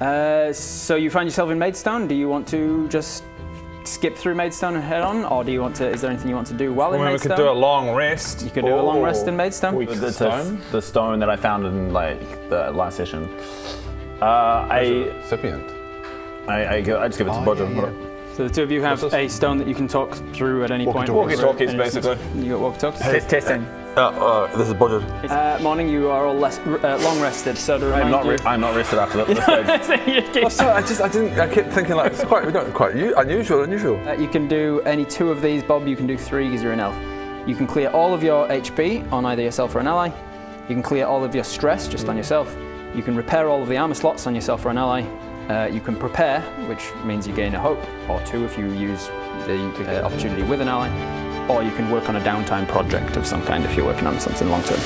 So you find yourself in Maidstone. Do you want to just skip through Maidstone and head on, or do you want to? Is there anything you want to do while in Maidstone? We could do a long rest. You could do a long rest in Maidstone. The stone that I found in the last session. Recipient. I just give it to Bodger. Yeah. So the two of you have a stone that you can talk through at any point. Walkie-talkies, basically. You got walkie-talkies. Testing. This is Bodger. Morning. You are all long rested. So to remind you, I'm not rested after that. Sorry, I kept thinking like it's quite unusual. You can do any 2 of these, Bob. You can do 3 because you're an elf. You can clear all of your HP on either yourself or an ally. You can clear all of your stress just on yourself. You can repair all of the armor slots on yourself or an ally. You can prepare, which means you gain a hope, or 2 if you use the opportunity with an ally, or you can work on a downtime project of some kind if you're working on something long term.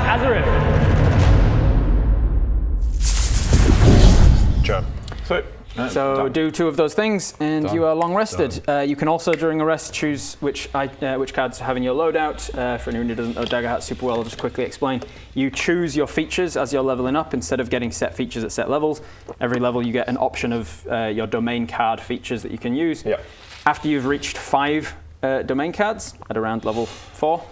Azerim. Sure. Sweet. So do 2 of those things, and you are long rested. You can also, during a rest, choose which cards to have in your loadout. For anyone who doesn't know Daggerheart super well, I'll just quickly explain. You choose your features as you're leveling up instead of getting set features at set levels. Every level you get an option of your domain card features that you can use. Yeah. After you've reached 5 domain cards at around level 4,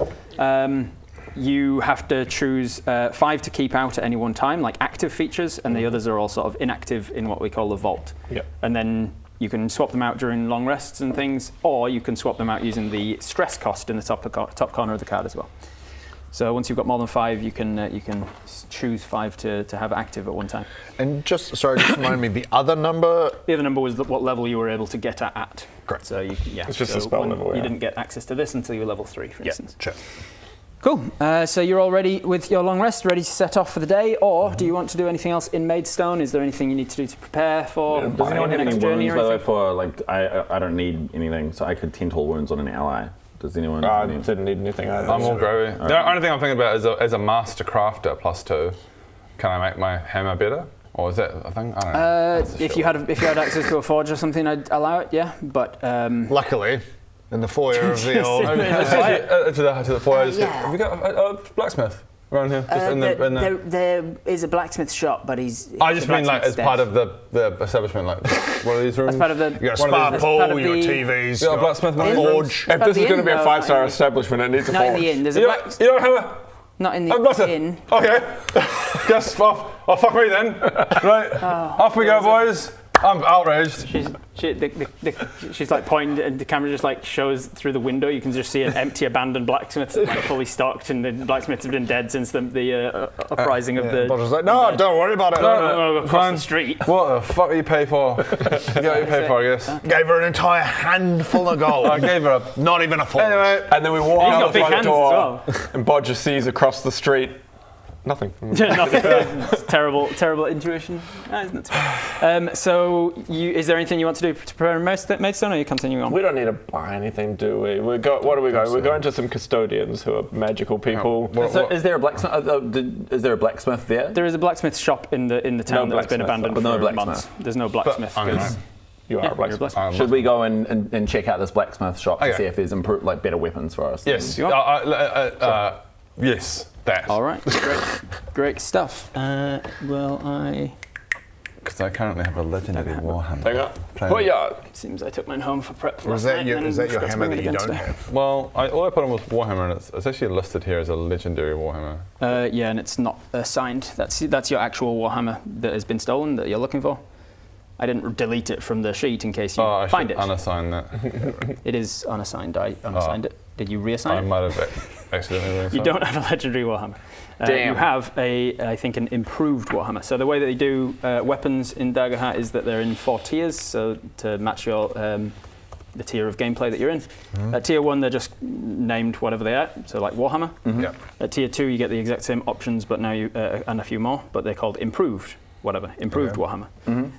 you have to choose 5 to keep out at any one time, like active features, and the others are all sort of inactive in what we call the vault. Yep. And then you can swap them out during long rests and things, or you can swap them out using the stress cost in the top corner of the card as well. So once you've got more than 5, you can choose 5 to have active at one time. And just remind me, the other number? The other number was what level you were able to get at. Great. So it's just a spell level. You didn't get access to this until you were level 3, for instance. Sure. Cool. So you're all ready with your long rest, ready to set off for the day, or do you want to do anything else in Maidstone? Is there anything you need to do to prepare for Does anyone have the any next journey wounds, or by the way, anything? for I don't need anything, so I could 10 tall wounds on an ally. Does anyone? I didn't need anything either. I'm all groovy. The only thing I'm thinking about is as a master crafter +2, can I make my hammer better? Or is that a thing? I don't know. If you had access to a forge or something, I'd allow it. Yeah, but Luckily, in the foyer of the old. To the foyer. Have we got a blacksmith around here? Just there is a blacksmith shop, but he's. I just mean like as part of the establishment, like one of these rooms. as part of the. You got a spa pool, you got TVs, You got a blacksmith, a forge. If this is going to be a No, 5-star not establishment, it needs a Not in forge. the inn. There's a You black. don't have a. Not in I'm not the a- inn. Okay. Guess off. Oh, fuck me then. Right. Off we go, boys. I'm outraged. She's like pointing, and the camera just like shows through the window. You can just see an empty, abandoned blacksmith, like fully stocked, and the blacksmiths have been dead since the uprising of the. Bodger's like, no, don't worry about it. Across Fine. the street. What the fuck do you pay for? You get what you pay for, I guess. Gave her an entire handful of gold. I gave her a. Not even a forge. Anyway. And then we walk He's out got the big front hands door, as well. and Bodger sees across the street nothing. Nothing. It's terrible intuition. No, it's not too bad. So, is there anything you want to do to prepare Maidstone, or are you continuing on? We don't need to buy anything, do we? What are we going? We're going to some custodians who are magical people. So is there a blacksmith? Is there a blacksmith there? There is a blacksmith shop in the town that's been blacksmith, abandoned but no for blacksmith. months. There's no blacksmith. You are Yeah, a blacksmith. you're a Should we go and check out this blacksmith shop to Okay. see if there's better weapons for us? Yes. You Yes. That. All right, great stuff. Because I currently have a legendary warhammer. Hang on. Put your. Seems I took mine home for prep. Or is that your hammer that you don't have? Well, all I put on was warhammer, and it's actually listed here as a legendary warhammer. Yeah, and it's not assigned. That's your actual warhammer that has been stolen that you're looking for. I didn't delete it from the sheet in case you I find should it. unassign that. It is unassigned. I unassigned it. Did you reassign I it? might have accidentally reassigned. You don't have a legendary warhammer. Damn. You have I think, an improved warhammer. So the way that they do weapons in Daggerheart is that they're in 4 tiers, so to match your the tier of gameplay that you're in. At tier 1, they're just named whatever they are, so like warhammer. Yeah. At tier 2, you get the exact same options, but now you and a few more, but they're called improved. Improved warhammer.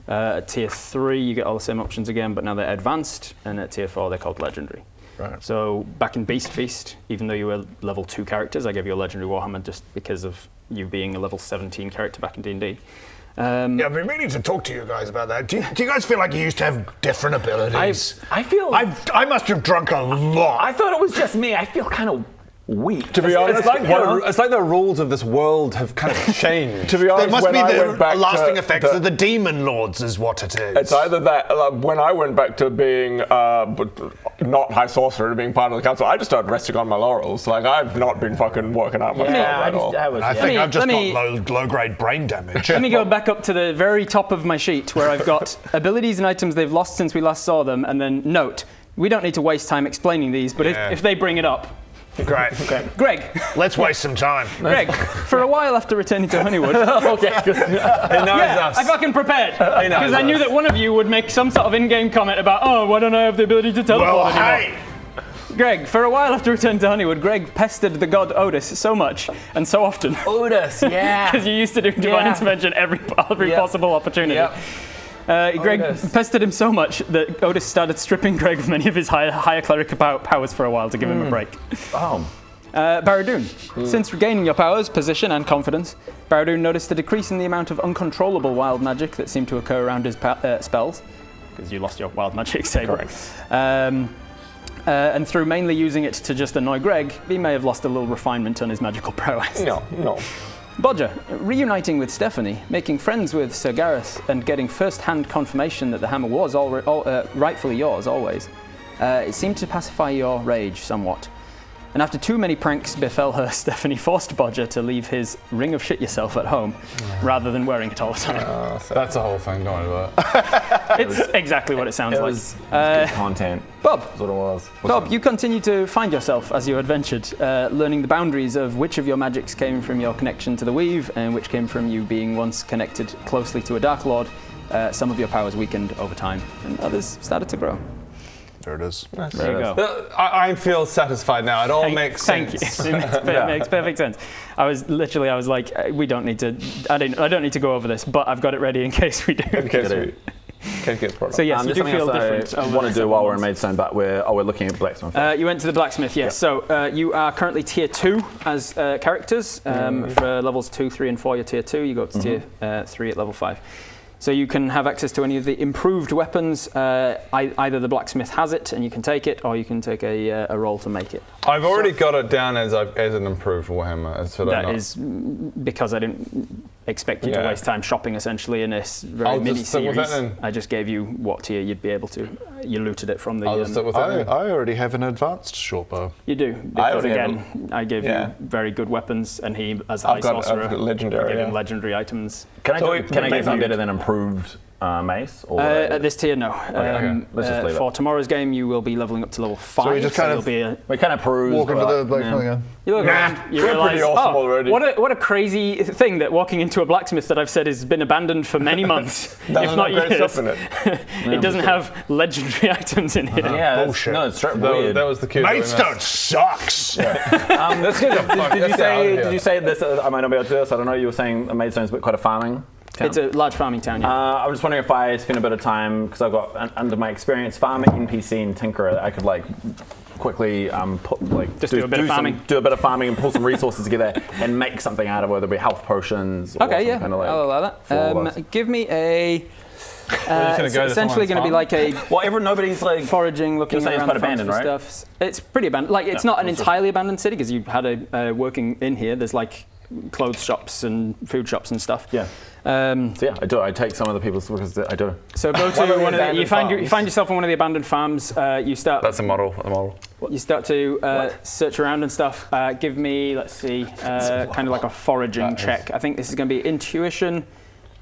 At tier 3, you get all the same options again, but now they're advanced, and at tier 4, they're called legendary. Right. So back in Beast Feast, even though you were level 2 characters, I gave you a legendary warhammer just because of you being a level 17 character back in D&D. Yeah, I've been meaning to talk to you guys about that. Do you guys feel like you used to have different abilities? I feel. I must have drunk a lot. I thought it was just me. I feel kind of weak. To be honest, it's like the rules of this world have kind of changed. To be honest, There must when be I went the back lasting to effects of the demon lords, is what it is. It's either that, when I went back to being not high sorcerer, to being part of the council, I just started resting on my laurels. Like, I've not been fucking working out my stuff at all. I think I've just got low-grade brain damage. Let me go back up to the very top of my sheet where I've got abilities and items they've lost since we last saw them, and then note, we don't need to waste time explaining these, but if they bring it up. Great. Greg. Let's waste some time. Greg, for a while after returning to Honeywood, Okay, good. He knows us. I fucking prepared because I knew that one of you would make some sort of in-game comment about, oh, why don't I have the ability to teleport Well, anymore? hey! Greg, for a while after returning to Honeywood, Greg pestered the god Otis so much and so often Otis, yeah. because you used to do divine intervention every possible opportunity. Yep. Greg Otis. pestered him so much that Otis started stripping Greg of many of his higher cleric powers for a while to give him a break. Oh. Baradoon, since regaining your powers, position, and confidence, Baradoon noticed a decrease in the amount of uncontrollable wild magic that seemed to occur around his spells, because you lost your wild magic table. Correct. And through mainly using it to just annoy Greg, he may have lost a little refinement on his magical prowess. No. Bodger, reuniting with Stephanie, making friends with Sir Gareth, and getting first-hand confirmation that the hammer was rightfully yours always, it seemed to pacify your rage somewhat. And after too many pranks befell her, Stephanie forced Bodger to leave his ring of shit yourself at home, rather than wearing it all the time. That's the whole thing, don't worry about it. It's exactly what it sounds It like. was good content. Bob, That's what it was. Bob, you continue to find yourself as you adventured, learning the boundaries of which of your magics came from your connection to the Weave and which came from you being once connected closely to a Dark Lord. Some of your powers weakened over time, and others started to grow. There it is. There you go. I feel satisfied now. It all makes sense. Thank you. It makes perfect sense. I was like, we don't need to. I don't need to go over this, but I've got it ready in case we do. In case gets brought up. So yes, you there's do feel something different. else I want to do while we're in Maidstone, but we're looking at Blacksmith. You went to the blacksmith, yes. So you are currently tier 2 as characters. For levels 2, 3, and 4, you're tier 2. You go up to tier 3 at level 5. So you can have access to any of the improved weapons. Either the blacksmith has it and you can take it, or you can take a roll to make it. I've already got it down as an improved warhammer. That is because I didn't expect you to waste time shopping essentially in this very mini series. I just gave you what tier you'd be able to. You looted it from the. I'll just stick with that. I already have an advanced short bow. You do, because again, I gave you very good weapons, and he, as a high sorcerer, I've got legendary, gave him legendary items. Can I get something better than improved mace? Or At this tier, no. Okay. Let's just leave for it. tomorrw game, you will be leveling up to level 5. So we just kind of we kind of peruse. walk into the blacksmith again. You look around, you we're realise, pretty awesome already. What a crazy thing that walking into a blacksmith that I've said has been abandoned for many months, if not great years. stuff in it. It doesn't have legendary items in here. Yeah, Bullshit. No, it's straight weird. That was the cue. Maidstone sucks. Did you say this? I might not be able to do this. I don't know. You were saying Maidstone's quite a farming town. It's a large farming town, yeah. I was wondering if I spend a bit of time, because I've got under my experience farmer, NPC, and tinkerer, I could quickly do a bit of farming and pull some resources together and make something out of it, whether it be health potions. Or Okay, yeah, kind of I'll allow that. Give me a. It's essentially going to be like a. Well, nobody's foraging, looking saying around it's quite the farms abandoned, for right? stuff. It's pretty abandoned. It's not an entirely abandoned city because you had a working in here. There's clothes shops and food shops and stuff. Yeah. So yeah, I do. I take some of the people's because I do. So go to one of the. You find yourself on one of the abandoned farms. You start. That's a model. You start to search around and stuff. Give me, let's see, kind of like a foraging check. I think this is going to be intuition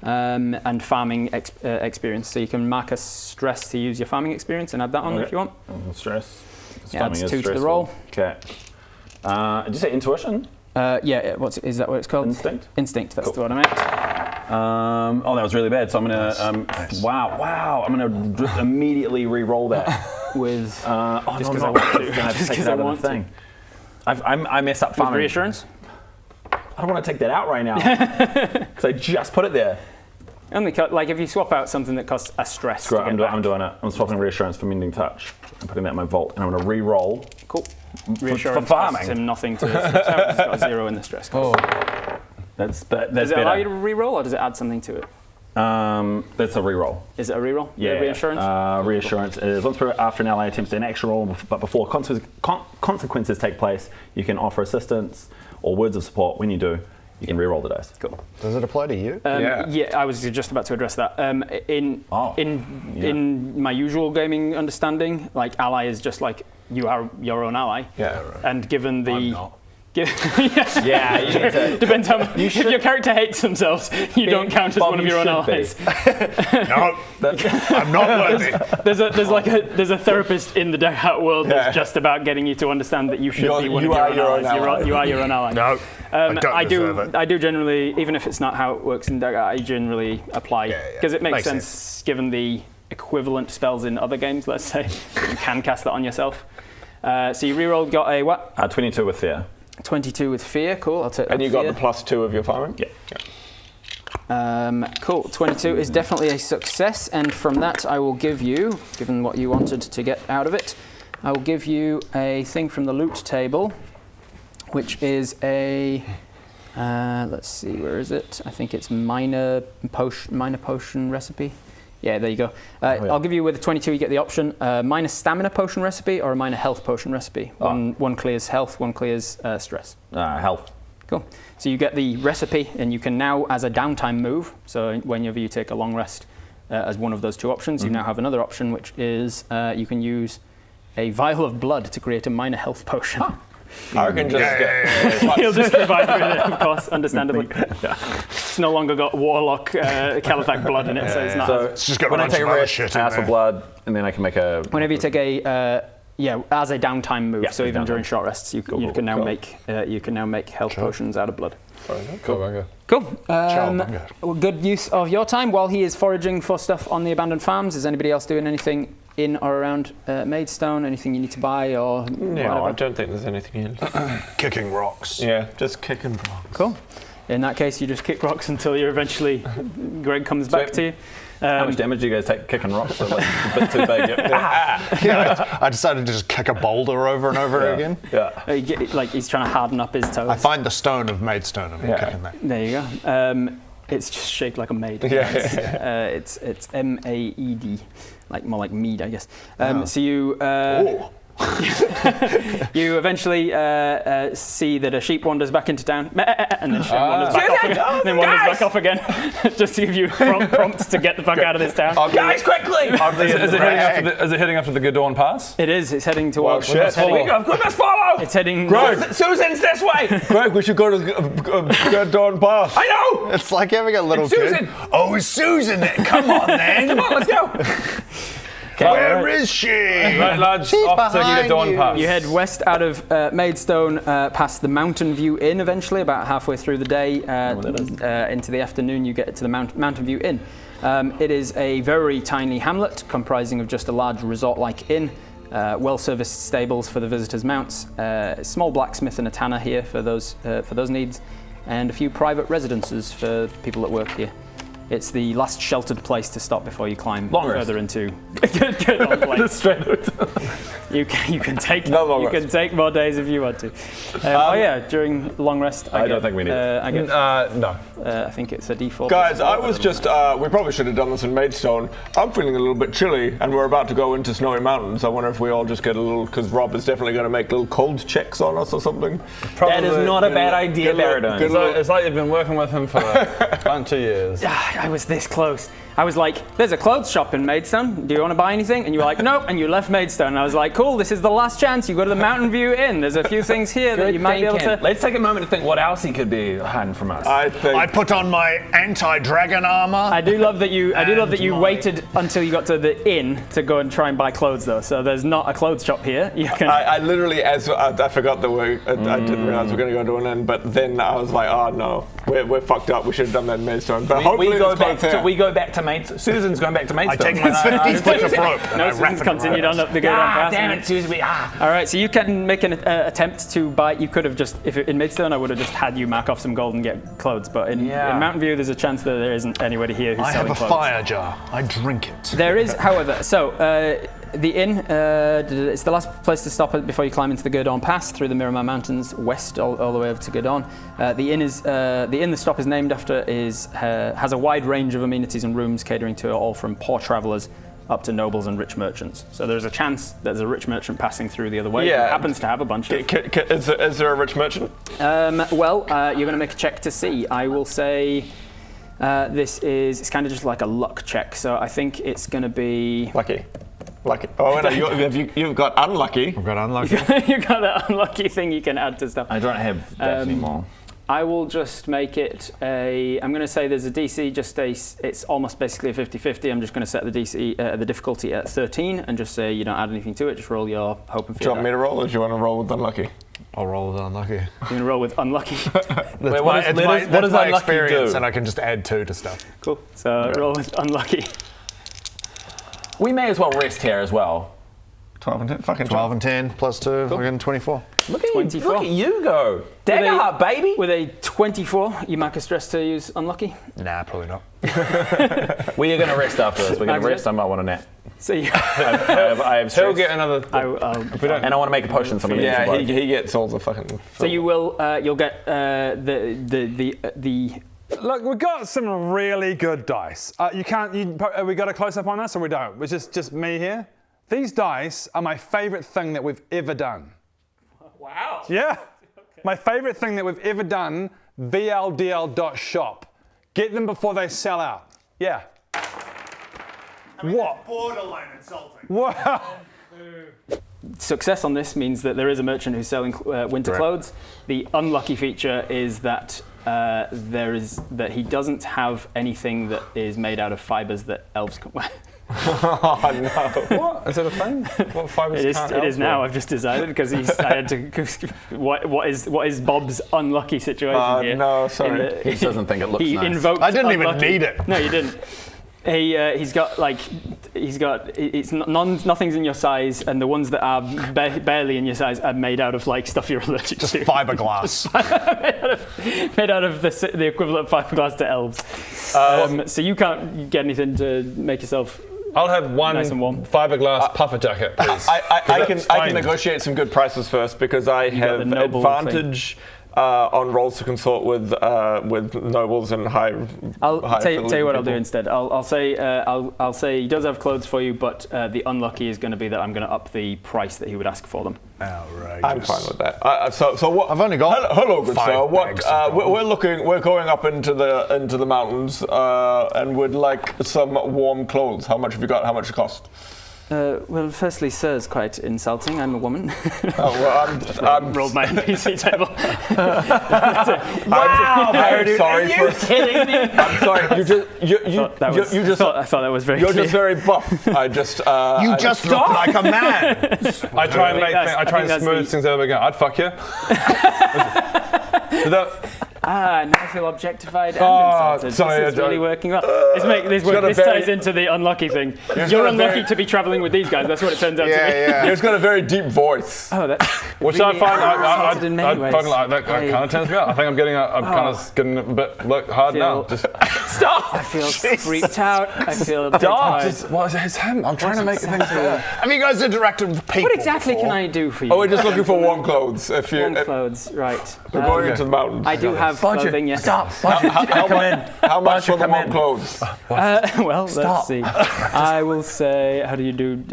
and farming experience. So you can mark a stress to use your farming experience and add that on if you want. Stress. Yeah, that's 2 to the roll. Okay. Did you say intuition? Is that what it's called? Instinct? Instinct, that's the one I meant. That was really bad. So I'm gonna. Wow. I'm gonna just immediately re-roll that with. Just because I want to. Just because I want to. I mess up farming. With reassurance? I don't want to take that out right now because I just put it there. Only like if you swap out something that costs a stress. Screw to it, get I'm back. doing it. I'm swapping reassurance for mending touch. I'm putting that in my vault, and I'm going to re-roll. Cool. Reassurance farming. costs him nothing to his stress out. He's got a 0 in the stress cost. That's Does it better. allow you to re-roll, or does it add something to it? That's a re-roll. Is it a re-roll? Yeah. Reassurance? Reassurance is once after an ally attempts an action roll, but before consequences take place, you can offer assistance or words of support. When you do, you can re-roll the dice. Cool. Does it apply to you? Yeah, I was just about to address that. In my usual gaming understanding, like ally is just like you are your own ally. Yeah. And given the I'm not. Yeah, you need to. Depends how much. If your character hates themselves, you don't count as one of your own allies. No, I'm not worthy. There's a therapist in the Daggerheart world that's just about getting you to understand that you should be one of your own allies. You are your own ally. No, I deserve it. I do generally, even if it's not how it works in Daggerheart, I generally apply because it makes sense given the equivalent spells in other games. Let's say that you can cast that on yourself. So you rerolled, got a what? 22 with fear. 22 with fear. Cool. I'll take that. And you got the +2 of your farming? Yeah. Cool. 22 is definitely a success, and from that I will give you, given what you wanted to get out of it, I will give you a thing from the loot table, which is a. Let's see, where is it? I think it's minor potion recipe. Yeah, there you go. I'll give you with a 22. You get the option: minor stamina potion recipe or a minor health potion recipe. One clears health, one clears stress. Health. Cool. So you get the recipe, and you can now, as a downtime move, so whenever you take a long rest, as one of those two options, you now have another option, which is you can use a vial of blood to create a minor health potion. I can just He'll just provide you with it, of course, understandably. It's no longer got Warlock Caliphate blood in it, so it's not. So It's just got a when I bunch take of a other rest, shit I in ask for there. blood, and then I can make a. Whenever you take a as a downtime move, Yeah, so even downtime. during short rests, you can now make health potions out of blood. Cool. Okay. Cool. Bunga. Well, good use of your time while he is foraging for stuff on the abandoned farms. Is anybody else doing anything in or around Maidstone? Anything you need to buy or No, I whatever? don't think there's anything else. Kicking rocks. Yeah, just kicking rocks. Cool. In that case, you just kick rocks until you're eventually Greg comes back to you. How much damage do you guys take kicking rocks? Like, a bit too big. Yeah, I decided to just kick a boulder over and over again. Yeah. He's trying to harden up his toes. I find the stone of Maidstone and I'm kicking that. There you go. It's just shaped like a maid. It's M-A-E-D, more like mead, I guess. So you you eventually see that a sheep wanders back into town, and then wanders back off again. Then wanders back off again, just to give you prompt to get the fuck out of this town. Guys, quickly! Is it heading after the Gudorn Pass? It is. It's heading towards. shit. Let's follow! It's heading. Greg! Susan's this way! Greg, we should go to Dawn Pass. I know! It's like having a little Susan! kid. Oh, it's Susan! Come on, then! Come on, let's go! Where is she? Right, lads, She's off to behind Gudorn you. Pass. You head west out of Maidstone, past the Mountain View Inn eventually, about halfway through the day. Into the afternoon, you get to the Mountain View Inn. It is a very tiny hamlet comprising of just a large resort-like inn, well-serviced stables for the visitors' mounts, a small blacksmith and a tanner here for those needs, and a few private residences for people that work here. It's the last sheltered place to stop before you climb further into. Good long place. You can take more days if you want to. During long rest. I don't think we need it. No. I think it's a default. Guys, I was just, we probably should have done this in Maidstone. I'm feeling a little bit chilly, and we're about to go into snowy mountains. I wonder if we all just get a little, because Rob is definitely going to make little cold checks on us or something. That is not a bad idea, Baradon. It's like you've been working with him for a bunch of years. I was this close. I was like, there's a clothes shop in Maidstone. Do you want to buy anything? And you were like, nope. And you left Maidstone. And I was like, cool, this is the last chance. You go to the Mountain View Inn. There's a few things here that you might be able to. Let's take a moment to think what else he could be hiding from us. I put on my anti-dragon armor. I do love that you waited until you got to the inn to go and try and buy clothes, though. So there's not a clothes shop here. You can. I literally, I forgot that I didn't realize we're going to go to an inn, but then I was like, oh no, we're fucked up. We should have done that in Maidstone. But hopefully we go back to Maidstone. Susan's going back to Maidstone. I take my 50 foot of rope. No, Susan's continued on up the Gudorn Pass. damn it, Susie. All right, so you can make an attempt to buy. You could have just, in Maidstone, I would have just had you mark off some gold and get clothes. But in Mountain View, there's a chance that there isn't anybody here who's selling clothes. I have a fire jar. I drink it. There is, however, so the inn, it's the last place to stop before you climb into the Gurdon Pass through the Miramar Mountains west all the way over to Gurdon. The inn the stop is named after has a wide range of amenities and rooms catering to all from poor travellers up to nobles and rich merchants. So there's a chance that there's a rich merchant passing through the other way who happens to have a bunch of... Is there a rich merchant? Well, you're going to make a check to see. I will say it's kind of just like a luck check. So I think it's going to be... Lucky. Oh, no, you've got unlucky. I've got unlucky. You've got that unlucky thing you can add to stuff. I don't have that anymore. I will just make it I'm going to say there's a DC, it's almost basically a 50-50. I'm just going to set the DC, the difficulty at 13 and just say you don't add anything to it, just roll your hope and fear. Do you want me to roll or do you want to roll with unlucky? I'll roll with unlucky. You're going to roll with unlucky? Wait, what does unlucky experience, do? and I can just add 2 to stuff. Cool, so roll with unlucky. We may as well rest here as well. 12 and 10, fucking 12 and 10 plus 2, we're getting 24. Look at 24. Look at you go. Daggerheart, baby. With a 24, you mark a stress to use unlucky? Nah, probably not. We are going to rest after this. We're going to rest. I might want a nap. So you... I have stress. He'll get another... And I want to make a potion. So yeah, he gets all the fucking... So you will, you'll get the Look, we've got some really good dice. We got a close-up on this or we don't? It's just me here. These dice are my favourite thing that we've ever done. Wow. Yeah. Okay. My favourite thing that we've ever done, vldl.shop. Get them before they sell out. Yeah. What? Borderline insulting. Wow. Success on this means that there is a merchant who's selling winter clothes. The unlucky feature is that he doesn't have anything that is made out of fibres that elves can wear. Oh no! What? Is it a thing? What fibres It is now. I've just decided because I had to. What is Bob's unlucky situation here? No, sorry. He doesn't think it looks he nice. Invoked I didn't unlucky. even need it. No, you didn't. Nothing's in your size, and the ones that are barely in your size are made out of like stuff you're allergic to. Fiberglass. made out of the equivalent of fiberglass to elves. So you can't get anything to make yourself. I'll have one nice and warm. fiberglass puffer jacket, please. I can negotiate some good prices first because I have advantage on rolls to consort with nobles and high. I'll tell you what I'll do instead. I'll say he does have clothes for you, but the unlucky is going to be that I'm going to up the price that he would ask for them. Outrageous. I'm fine with that. So what? I've only got hello, good sir. What? What? We're going up into the mountains, and would like some warm clothes. How much have you got? How much it cost? Well, firstly, sir is quite insulting. I'm a woman. I'm rolled my NPC table. Wow! I'm sorry Are you kidding me? I'm sorry. I thought that was very. You're clear. just very buff. I just. You just look like a man. I try and smooth things over again. I'd fuck you. Now I feel objectified and insulted. Sorry, this is really working well. This ties into the unlucky thing. You're unlucky to be travelling with these guys. That's what it turns out to be. Yeah. He's got a very deep voice. Oh, that's Which really I find I'd fucking like that kind of turns me out. I think I'm getting a bit hard now. Just stop! I feel freaked out. I feel objectified. What is him? I'm trying to make things better. Have you guys interacted with people? What exactly before? can I do for you? Oh, we're just looking for warm clothes. Warm clothes, right. We're going into the mountains. I do have clothing, yes. Stop. Come in. How much for the warm clothes? Well, let's see. I will say, how do you do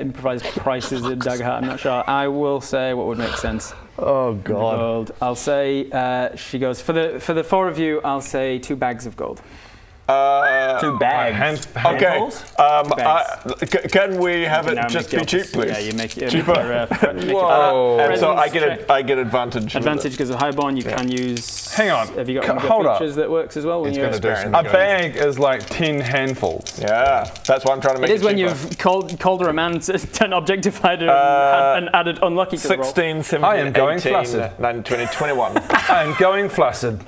improvised prices in Daggerheart? I'm not sure. I will say what would make sense. Oh God. Gold. I'll say, she goes, for the 4 of you, I'll say 2 bags of gold. 2 bags. Okay. Can we have it just be cheap, please? Yeah, you make it cheaper. Whoa. And so I get advantage. Advantage because of highborn. You can use. Hang on. Have you got Hold up. features that works as well when you're? A bag is like 10 handfuls. Yeah, that's why I'm trying to make it. It is when you've called her a man, turned objectified her, and added unlucky to the roll. 16, 17, I am going 18, flaccid. 19, 20, 21. I am going flaccid.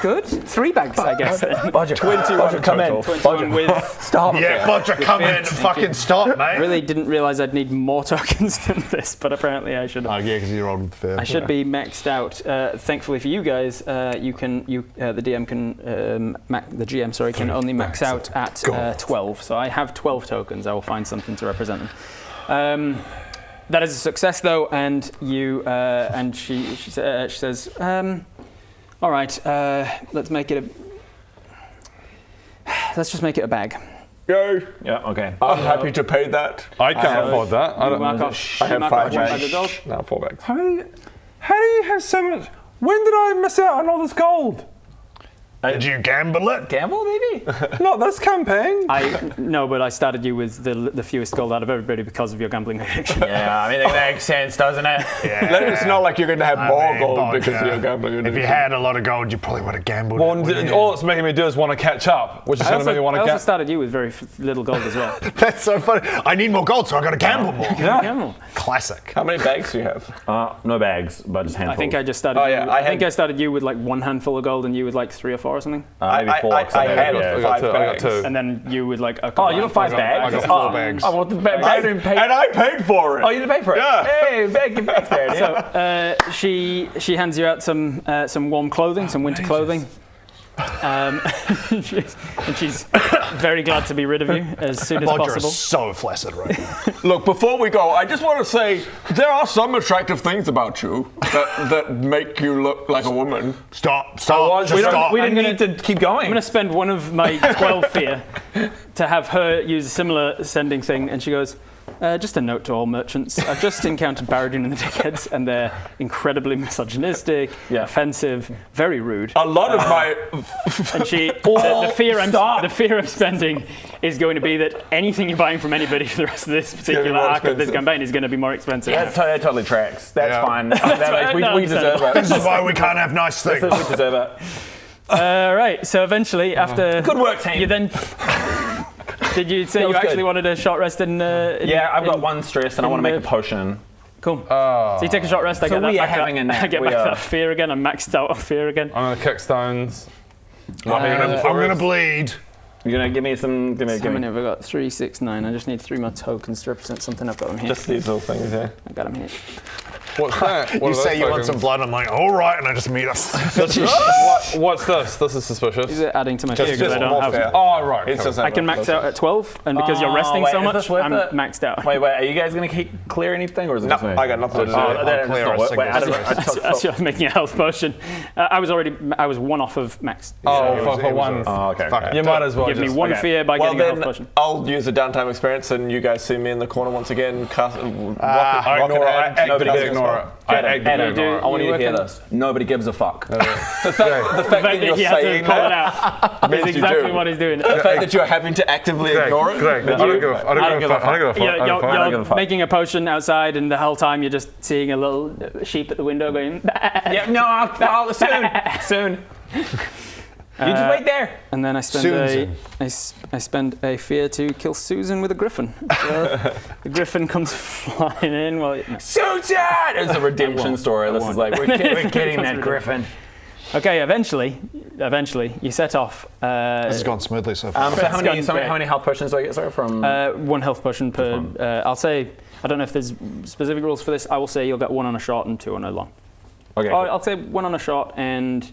good. 3 bags, I guess. Then. Bodger, 21 come in. total. 21 with. Stop. Yeah, Bodger, come in and fucking stop, mate. Really didn't realise I'd need more tokens than this, but apparently I should. Oh yeah, because you're on fair. I should be maxed out. Thankfully for you guys, the DM can, the GM, sorry, can only max out at 12. So I have 12 tokens. I will find something to represent them. That is a success, though, and you and she says, "All right, let's just make it a bag." Go. Yeah, okay. I'm happy to pay that. I can't afford that. I don't Mark know. off. I have mark 5 off 1 bag of bags. gold. Now 4 bags. How do you have so much? When did I miss out on all this gold? Did you gamble it? Gamble, maybe? Not this campaign. No, but I started you with the fewest gold out of everybody because of your gambling addiction. Yeah, I mean, that makes sense, doesn't it? Yeah. It's not like you're going to have more gold Bodger, because you're gambling. If you had a lot of gold, you probably would have gambled. Well, it, wouldn't you? all it's making me do is want to catch up, which is going to make me want I to also get. started you with very little gold as well. That's so funny. I need more gold, so I got to gamble more. Gamble. Classic. How many bags do you have? No bags, but just handfuls. I think I just started. Oh, yeah, I I started you with like 1 handful of gold, and you with like 3 or 4 or something, maybe 4. I had I 5 got 2. I got bags. 2. and then you with like a. Oh, you got 5 bags? I got 4 bags. Oh, well, the bag didn't pay. And I paid for it. Oh, you didn't pay for it? Yeah. Hey, bag there. So she hands you out some warm clothing, some winter clothing. And she's very glad to be rid of you as soon as Bodger possible. is so flaccid right now. Look, before we go, I just want to say there are some attractive things about you that make you look like a woman. Stop. we Stop. We didn't need to keep going. I'm going to spend one of my 12 fear to have her use a similar sending thing, and she goes, just a note to all merchants. I've just encountered Baradun and the Dickheads, and they're incredibly misogynistic, offensive, very rude. A lot of my And the fear I'm spending is going to be that anything you're buying from anybody for the rest of this particular more arc of this expensive. campaign is going to be more expensive. That totally tracks. That's Yeah. fine. We deserve understandable. This it. is why we can't have nice things. We deserve it. Right, so eventually, after... Good work, team. You then... Did you say you was actually good. wanted a short rest in Yeah, I've got 1 stress and I want to in make a potion. Cool. So you take a short rest, I So get that we are back having a nap. I get We back are. that fear again. I'm maxed out on fear again. I'm going to kick stones. I'm gonna bleed. You're going to give me some... How many have I got? 3, 6, 9. I just need 3 more tokens to represent something I've got them here. just these little things here. I got them here. What's that? What You are say those you want some tokens? blood, I'm like, all right, and I just meet us. What's this? This is suspicious. These are adding to my fear because just I don't more have... fear. Oh, right. It's cool. just I can max out at 12, and because you're resting wait, so is much, this worth I'm it? maxed out. Wait, are you guys going to keep clear anything or is it No, just me? I got nothing to do. Oh, that's clear not a worth- single wait, I don't- space. As you're making a health potion, I was 1 off of max. Oh, it was- for it was one. Oh, okay. Fuck it. You might as well Give me just... 1 okay. fear by Well, getting a health then potion. I'll use a downtime experience, and you guys see me in the corner once again. I ignore it. I actively ignore it. I actively Adam, ignore it. I want you to hear working? this. Nobody gives a fuck. The fact The that fact you're that he had to saying call it that, out means is you exactly do. what he's doing. The fact that you're having to actively ignore it. Greg, I don't give a fuck. I don't give a fuck. I don't give a fuck. I don't give a You're fuck. making a potion outside, and the whole time you're just seeing a little sheep at the window going. Yeah, no, I'll soon. You just wait there. And then I spend I spend a fear to kill Susan with a griffin. So the griffin comes flying in. Susan! It's a redemption story. This is like, we're getting that griffin. Okay, eventually, you set off. This has gone smoothly so far. So how gone great. many health potions do I get, sorry, from... 1 health potion per. I'll say. I don't know if there's specific rules for this. I will say you'll get 1 on a short and 2 on a long. okay, Oh, I'll say 1 on a short and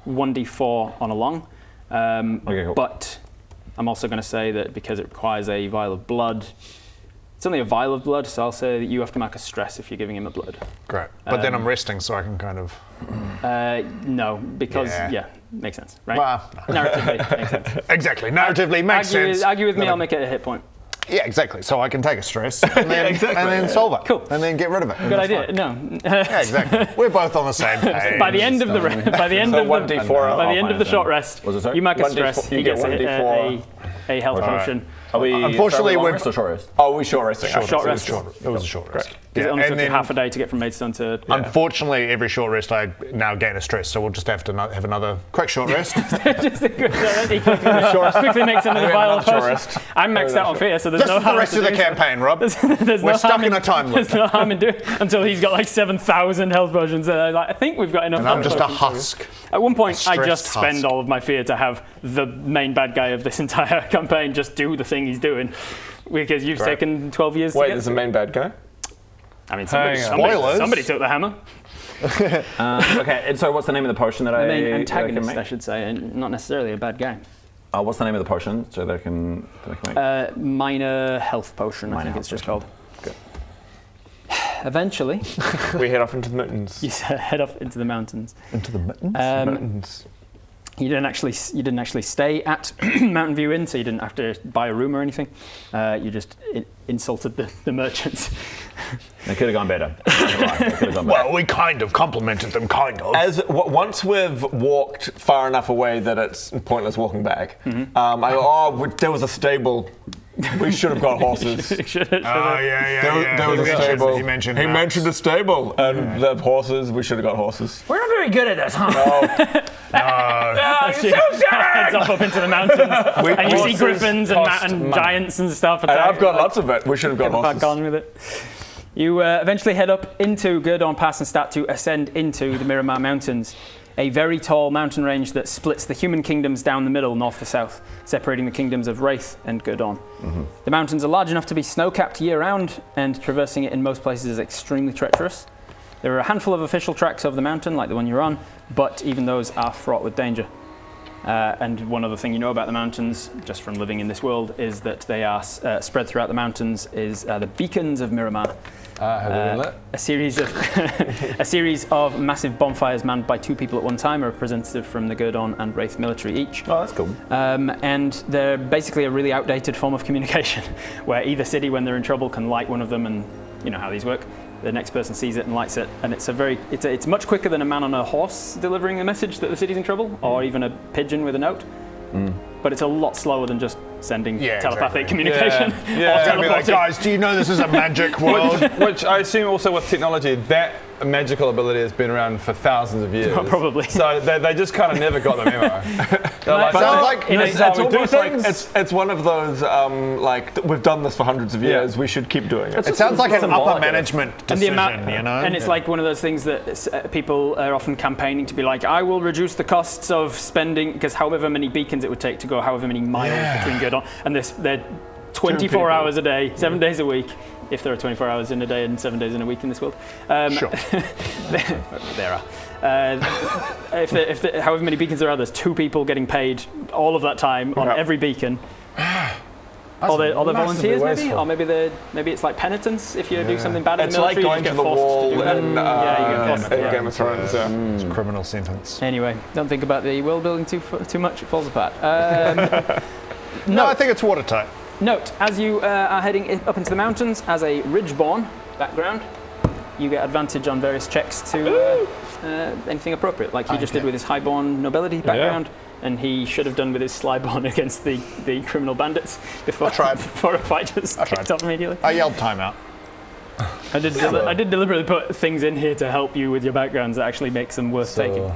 1d4 on a long. Okay, cool. But I'm also going to say that because it requires a vial of blood, it's only a vial of blood, so I'll say that you have to mark a stress if you're giving him a blood. Great. But then I'm resting, so I can kind of... No, because, Yeah. makes sense, right? Well, Narratively, makes sense. exactly. Narratively makes sense. Argue with me, I'll make it a hit point. Yeah, exactly. So I can take a stress and then, and then solve it. Cool. And then get rid of it. Good idea. No. Yeah, exactly. We're both on the same page. By the end of the short rest, Was it, sorry? you mark a 1d4 stress. you He get gets 1d4. a health potion. Are we Unfortunately, long we're- rest or short rest? Oh, we short resting. Short rest. It was a short rest. Because it only and took you then- half a day to get from Maidstone to. Unfortunately, every short rest I now gain a stress, so we'll just have to have another quick short rest. Just a good he quickly makes another vial of potions. I'm maxed out on fear, so there's This no is the harm rest to of the doing so. campaign, Rob. There's We're no stuck harm in a time loop. There's no harm in doing until he's got like 7,000 health potions. I think we've got enough. And I'm health just a potions. husk. At one point, I stressed just spend husk. all of my fear to have the main bad guy of this entire campaign just do the thing he's doing, because you've taken 12 years. Wait, to get there's the main bad guy? I mean, Spoilers. somebody took the hammer. Okay, and so what's the name of the potion that The main I antagonist, can I make? should say, and not necessarily a bad guy. What's the name of the potion so that I can make? Minor health potion, I Minor think health it's just potion. called. Eventually, We head off into the mountains. you head off into the mountains. Into the mittens? Mountains. You didn't actually stay at Mountain View Inn, so you didn't have to buy a room or anything. You just insulted the merchants. It could have gone better. It could have gone better. Well, we kind of complimented them, kind of. Once we've walked far enough away that it's pointless walking back, Mm-hmm. I go, there was a stable. We should have got horses. There was a stable. He mentioned He maps. mentioned a stable and the horses. We should have got horses. We're not very good at this, huh? Heads off up into the mountains, and you see horses griffins and, cost and money. giants and stuff. And I've got lots of it. We should have got Get horses. back on with it. You eventually head up into Gurdon Pass and start to ascend into the Miramar Mountains, a very tall mountain range that splits the human kingdoms down the middle, north to south, separating the kingdoms of Wraith and Gurdon. The mountains are large enough to be snow-capped year-round, and traversing it in most places is extremely treacherous. There are a handful of official tracks over the mountain, like the one you're on, but even those are fraught with danger. And one other thing you know about the mountains, just from living in this world, is that they are spread throughout the mountains is the beacons of Miramar. Have they been lit? A series of massive bonfires manned by 2 people at one time, a representative from the Gurdon and Wraith military each. Oh, that's cool. And they're basically a really outdated form of communication, where either city, when they're in trouble, can light one of them, and you know how these work. The next person sees it and lights it, and it's much quicker than a man on a horse delivering a message that the city's in trouble, or even a pigeon with a note. But it's a lot slower than just sending telepathic communication. Yeah. It's gonna be like, guys, do you know this is a magic world? Which I assume also with technology, that magical ability has been around for thousands of years. Probably. So they just kind of never got the memo. They're like, Sounds like- this is how we do almost like things. it's one of those we've done this for hundreds of years. We should keep doing it. It sounds like an symbolic upper of it. management And decision, the you know? and it's like one of those things that people are often campaigning to be like, I will reduce the costs of spending, because however many beacons it would take to go however many miles between Gurdon, and they're 24 hours a day, 7 days a week, if there are 24 hours in a day and 7 days in a week in this world. Sure. There are. However many beacons there are, there's 2 people getting paid all of that time on every beacon. Or they're volunteers, maybe, or maybe it's like penitence if you do something bad in It's the like military. going you to get the forced wall to do that. in You get forced to, Game of Thrones. It's a criminal sentence. Anyway, don't think about the world building too much; it falls apart. No, I think it's watertight. Note: as you are heading up into the mountains, as a Ridgeborn background, you get advantage on various checks to anything appropriate, like he just did with his Highborn nobility background, and he should have done with his Slyborn against the criminal bandits before before a fight just kicked off immediately. I yelled timeout. I did deliberately put things in here to help you with your backgrounds that actually makes them worth taking.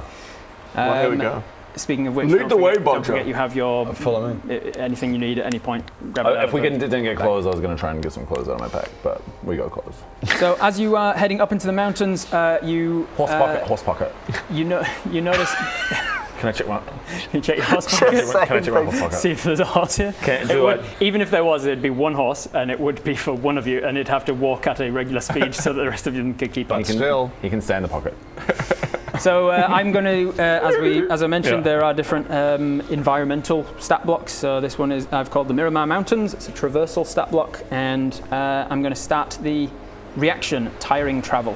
Well, here we go. Speaking of which, Lead the way, don't Bodger. forget you have your Follow me. anything you need at any point. Grab it out If of we the- didn't get clothes, I was going to try and get some clothes out of my pack, but we got clothes. So as you are heading up into the mountains, you Horse pocket. you notice. Can I check one? You check your horse pocket. Can I check my horse pocket? See if there's a horse here. Even if there was, it'd be one horse, and it would be for one of you, and it'd have to walk at a regular speed so that the rest of you could keep up. He can stay in the pocket. So I'm going to, as I mentioned, there are different environmental stat blocks. So this one I've called the Miramar Mountains. It's a traversal stat block, and I'm going to start the reaction tiring travel.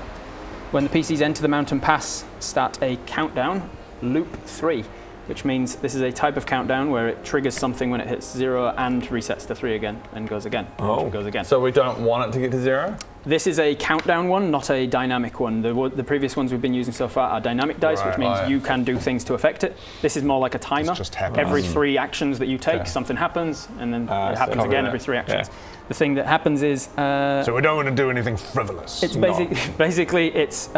When the PCs enter the mountain pass, start a countdown, loop 3, which means this is a type of countdown where it triggers something when it hits 0 and resets to 3 again and goes again. Oh. Goes again. So we don't want it to get to 0? This is a countdown one, not a dynamic one. The previous ones we've been using so far are dynamic dice, which means you can do things to affect it. This is more like a timer. just happens. Every 3 actions that you take, something happens, and then it happens again every 3 actions. The thing that happens is... so we don't want to do anything frivolous. It's basically it's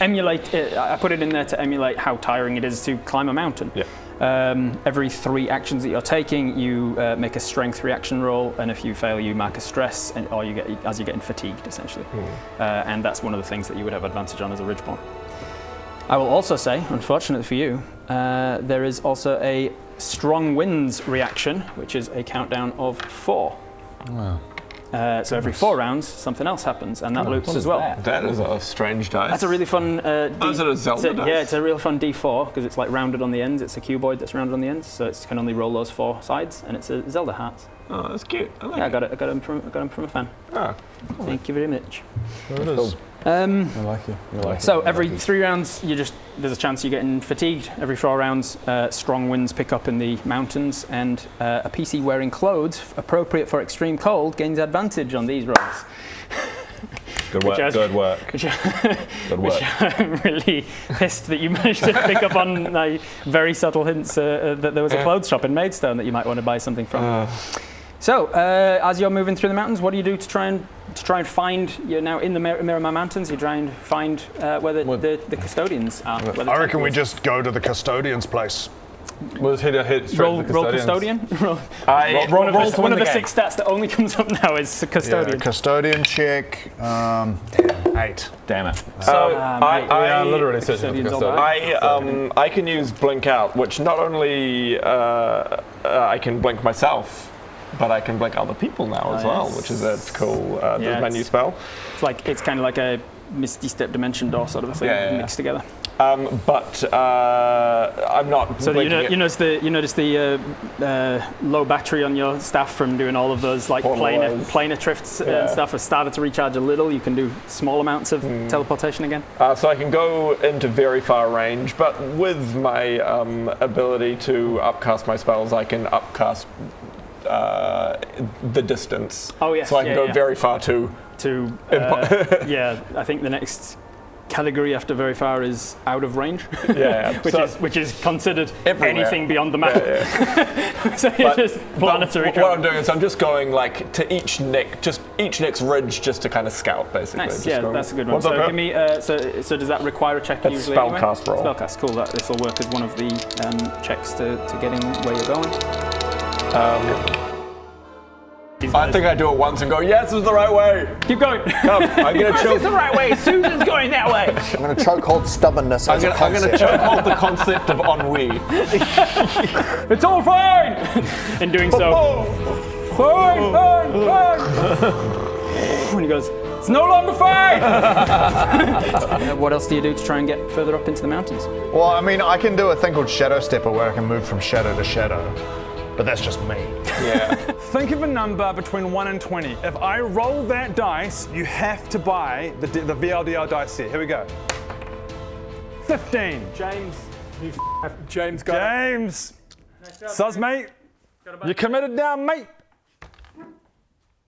emulate. I put it in there to emulate how tiring it is to climb a mountain. Yeah. Every 3 actions that you're taking, you make a strength reaction roll, and if you fail, you mark a stress, or you get as you're getting fatigued, essentially. And that's one of the things that you would have advantage on as a Ridgeborn. I will also say, unfortunately for you, there is also a strong winds reaction, which is a countdown of 4. Wow. So every 4 rounds, something else happens, and that loops as well. That is a strange dice. That's a really fun. is it a Zelda dice? Yeah, it's a real fun D4 because it's like rounded on the ends. It's a cuboid that's rounded on the ends, so it can only roll those 4 sides, and it's a Zelda heart. Oh, that's cute. I like Yeah, I it. got him from a fan. Ah. Thank you very much. There it is. I like you. So every 3 rounds, there's a chance you're getting fatigued. Every 4 rounds, strong winds pick up in the mountains, and a PC wearing clothes appropriate for extreme cold gains advantage on these rolls. Good work. Good work. Good work. I'm really pissed that you managed to pick up on very subtle hints that there was a clothes shop in Maidstone that you might want to buy something from. So, as you're moving through the mountains, what do you do to try and find? You're now in the Miramar Mountains. You try and find where the custodians are. I reckon we just go to the custodian's place. We'll just hit straight roll to the custodian. roll One of the 6 stats that only comes up now is custodian. Yeah, custodian check. 8. Damn it. So we are literally searching for custodians custodian. I can use blink out, which not only I can blink myself, but I can blink other people now as well, which is a cool menu spell. It's kind of like a Misty Step Dimension Door sort of a thing mixed together. But I'm not. So you notice the low battery on your staff from doing all of those planar drifts and stuff has started to recharge a little. You can do small amounts of teleportation again. So I can go into very far range, but with my ability to upcast my spells, I can upcast the distance. Oh yes. So I can go very far too. I think the next category after very far is out of range. which is considered anything beyond the map. So you're just planetary. What I'm doing is I'm just going to each neck's ridge just to kind of scout basically. Nice. That's a good one. So give me. So does that require a check usually? Spellcast roll. Spellcast. Cool. This will work as one of the checks to getting where you're going. I think I do it once and go, yes, this is the right way. Keep going. Come, I'm going to choke. This is the right way. Susan's going that way. I'm going to chokehold stubbornness as a I'm going to chokehold the concept of ennui. It's all fine. In doing so, fine. When he goes, it's no longer fine. What else do you do to try and get further up into the mountains? Well, I mean, I can do a thing called Shadow Stepper where I can move from shadow to shadow. But that's just me. Yeah. Think of a number between 1 and 20. If I roll that dice, you have to buy the VLDL dice set. Here we go. 15. James got it. James. Nice job, Sus, mate. You committed now, mate.